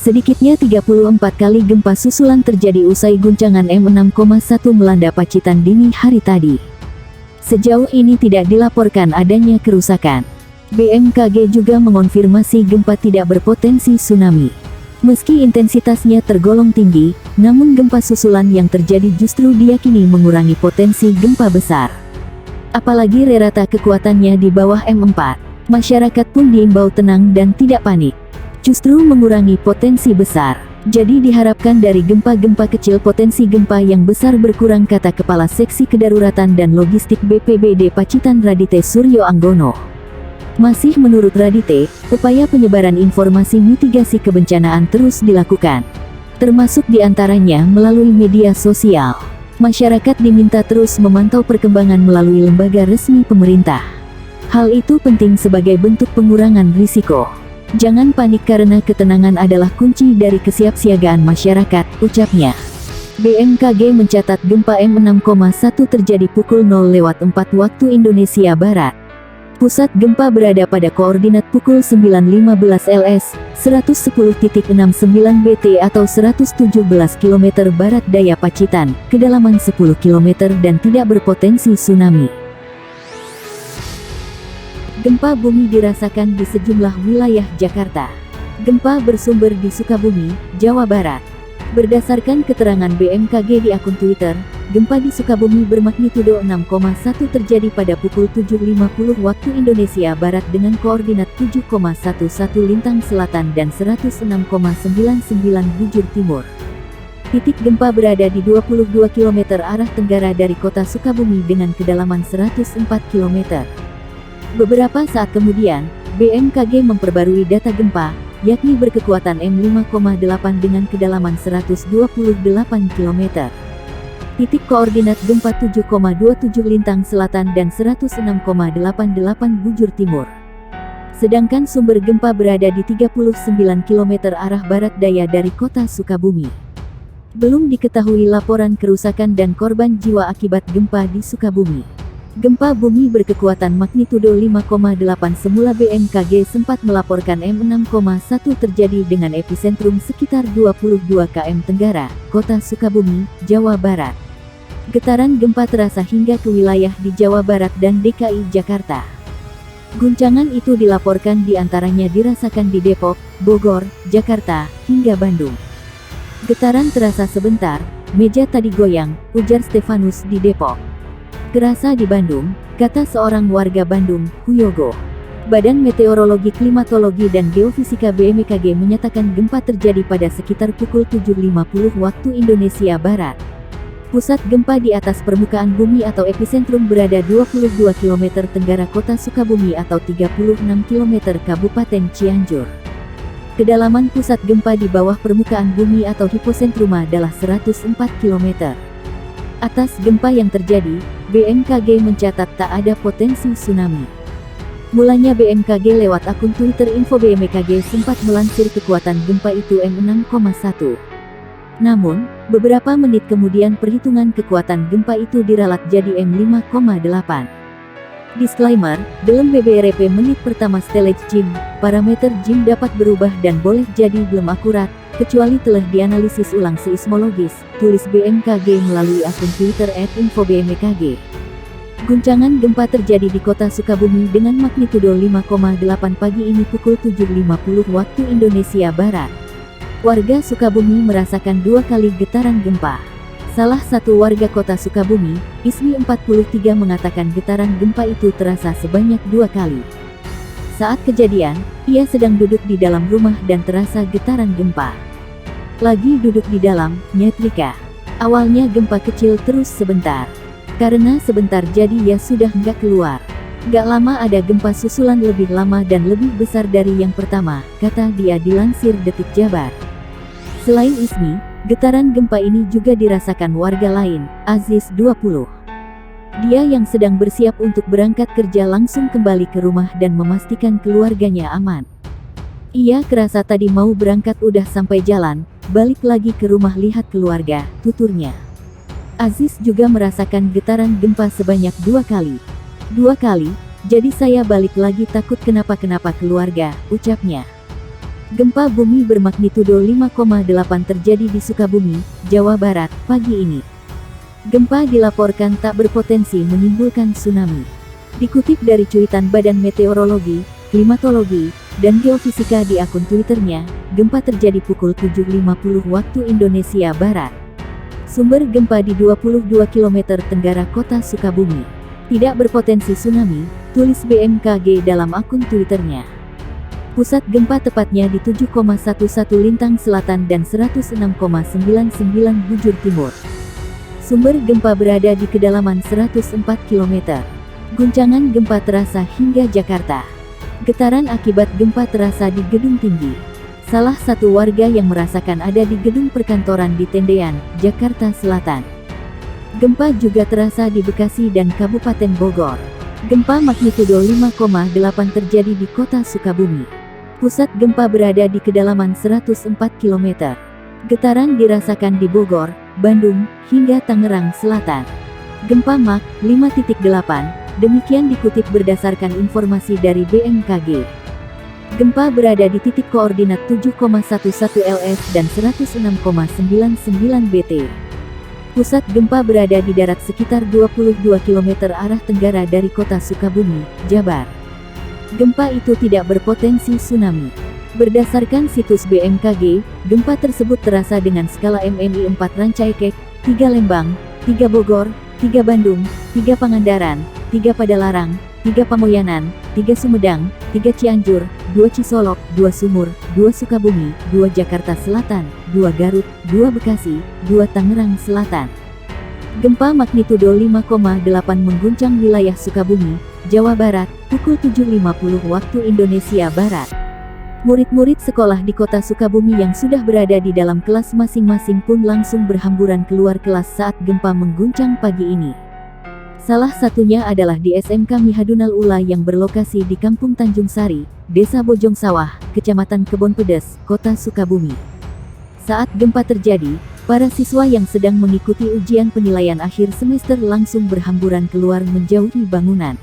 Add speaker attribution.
Speaker 1: Sedikitnya 34 kali gempa susulan terjadi usai guncangan M6,1 melanda Pacitan dini hari tadi. Sejauh ini tidak dilaporkan adanya kerusakan. BMKG juga mengonfirmasi gempa tidak berpotensi tsunami. Meski intensitasnya tergolong tinggi, namun gempa susulan yang terjadi justru diyakini mengurangi potensi gempa besar. Apalagi rata kekuatannya di bawah M4. Masyarakat pun diimbau tenang dan tidak panik. Justru mengurangi potensi besar. Jadi diharapkan dari gempa-gempa kecil potensi gempa yang besar berkurang, kata Kepala Seksi Kedaruratan dan Logistik BPBD Pacitan Radite Suryo Anggono. Masih menurut Radite, upaya penyebaran informasi mitigasi kebencanaan terus dilakukan. Termasuk diantaranya melalui media sosial. Masyarakat diminta terus memantau perkembangan melalui lembaga resmi pemerintah. Hal itu penting sebagai bentuk pengurangan risiko. Jangan panik karena ketenangan adalah kunci dari kesiapsiagaan masyarakat, ucapnya. BMKG mencatat gempa M6,1 terjadi pukul 0:04 waktu Indonesia Barat. Pusat gempa berada pada koordinat pukul 9.15 LS, 110.69 BT atau 117 km barat daya Pacitan, kedalaman 10 km dan tidak berpotensi tsunami. Gempa bumi dirasakan di sejumlah wilayah Jakarta. Gempa bersumber di Sukabumi, Jawa Barat. Berdasarkan keterangan BMKG di akun Twitter, gempa di Sukabumi bermagnitudo 6,1 terjadi pada pukul 7.50 waktu Indonesia Barat dengan koordinat 7,11 lintang selatan dan 106,99 bujur timur. Titik gempa berada di 22 km arah tenggara dari kota Sukabumi dengan kedalaman 104 km. Beberapa saat kemudian, BMKG memperbarui data gempa, yakni berkekuatan M5,8 dengan kedalaman 128 km. Titik koordinat gempa 7,27 lintang selatan dan 106,88 bujur timur. Sedangkan sumber gempa berada di 39 km arah barat daya dari kota Sukabumi. Belum diketahui laporan kerusakan dan korban jiwa akibat gempa di Sukabumi. Gempa bumi berkekuatan magnitudo 5,8 semula BMKG sempat melaporkan M6,1 terjadi dengan epicentrum sekitar 22 km tenggara, kota Sukabumi, Jawa Barat. Getaran gempa terasa hingga ke wilayah di Jawa Barat dan DKI Jakarta. Guncangan itu dilaporkan diantaranya dirasakan di Depok, Bogor, Jakarta, hingga Bandung. Getaran terasa sebentar, meja tadi goyang, ujar Stefanus di Depok. Kerasa di Bandung, kata seorang warga Bandung, Huyogo. Badan Meteorologi Klimatologi dan Geofisika BMKG menyatakan gempa terjadi pada sekitar pukul 7.50 waktu Indonesia Barat. Pusat gempa di atas permukaan bumi atau epicentrum berada 22 km tenggara kota Sukabumi atau 36 km Kabupaten Cianjur. Kedalaman pusat gempa di bawah permukaan bumi atau hipocentrum adalah 104 km. Atas gempa yang terjadi, BMKG mencatat tak ada potensi tsunami. Mulanya BMKG lewat akun Twitter info BMKG sempat melansir kekuatan gempa itu M6,1. Namun, beberapa menit kemudian perhitungan kekuatan gempa itu diralat jadi M5,8. Disclaimer, dalam BBRP menit pertama stelage JIM, parameter JIM dapat berubah dan boleh jadi belum akurat, kecuali telah dianalisis ulang seismologis, tulis BMKG melalui akun Twitter @infobmkg. Guncangan gempa terjadi di kota Sukabumi dengan magnitudo 5,8 pagi ini pukul 7.50 waktu Indonesia Barat. Warga Sukabumi merasakan 2 kali getaran gempa. Salah satu warga kota Sukabumi, Ismi 43 mengatakan getaran gempa itu terasa sebanyak 2 kali. Saat kejadian, ia sedang duduk di dalam rumah dan terasa getaran gempa. Lagi duduk di dalam, nyetrika. Awalnya gempa kecil terus sebentar. Karena sebentar jadi ya sudah nggak keluar. Gak lama ada gempa susulan lebih lama dan lebih besar dari yang pertama, kata dia dilansir Detik Jabar. Selain Ismi, getaran gempa ini juga dirasakan warga lain, Aziz 20. Dia yang sedang bersiap untuk berangkat kerja langsung kembali ke rumah dan memastikan keluarganya aman. Ia kerasa tadi mau berangkat udah sampai jalan, balik lagi ke rumah lihat keluarga, tuturnya. Aziz juga merasakan getaran gempa sebanyak 2 kali. 2 kali, jadi saya balik lagi takut kenapa-kenapa keluarga, ucapnya. Gempa bumi bermagnitudo 5,8 terjadi di Sukabumi, Jawa Barat, pagi ini. Gempa dilaporkan tak berpotensi menimbulkan tsunami. Dikutip dari cuitan Badan Meteorologi, Klimatologi, dan Geofisika di akun Twitternya, gempa terjadi pukul 7.50 waktu Indonesia Barat. Sumber gempa di 22 km tenggara kota Sukabumi. Tidak berpotensi tsunami, tulis BMKG dalam akun Twitternya. Pusat gempa tepatnya di 7,11 lintang selatan dan 106,99 bujur timur. Sumber gempa berada di kedalaman 104 km. Guncangan gempa terasa hingga Jakarta. Getaran akibat gempa terasa di gedung tinggi. Salah satu warga yang merasakan ada di gedung perkantoran di Tendean, Jakarta Selatan. Gempa juga terasa di Bekasi dan Kabupaten Bogor. Gempa magnitudo 5,8 terjadi di kota Sukabumi. Pusat gempa berada di kedalaman 104 km. Getaran dirasakan di Bogor, Bandung, hingga Tangerang Selatan. Gempa Mach 5.8, demikian dikutip berdasarkan informasi dari BMKG. Gempa berada di titik koordinat 7,11 LS dan 106,99 BT. Pusat gempa berada di darat sekitar 22 km arah tenggara dari kota Sukabumi, Jabar. Gempa itu tidak berpotensi tsunami. Berdasarkan situs BMKG, gempa tersebut terasa dengan skala MNI 4 Rancaikek, 3 Lembang, 3 Bogor, 3 Bandung, 3 Pangandaran, 3 Padalarang, 3 Pamoyanan, 3 Sumedang, 3 Cianjur, 2 Cisolok, 2 Sumur, 2 Sukabumi, 2 Jakarta Selatan, 2 Garut, 2 Bekasi, 2 Tangerang Selatan. Gempa magnitudo 5,8 mengguncang wilayah Sukabumi, Jawa Barat, pukul 7.50 waktu Indonesia Barat. Murid-murid sekolah di kota Sukabumi yang sudah berada di dalam kelas masing-masing pun langsung berhamburan keluar kelas saat gempa mengguncang pagi ini. Salah satunya adalah di SMK Mihadunal Ula yang berlokasi di Kampung Tanjung Sari, Desa Bojong Sawah, Kecamatan Kebon Pedes, Kota Sukabumi. Saat gempa terjadi, para siswa yang sedang mengikuti ujian penilaian akhir semester langsung berhamburan keluar menjauhi bangunan.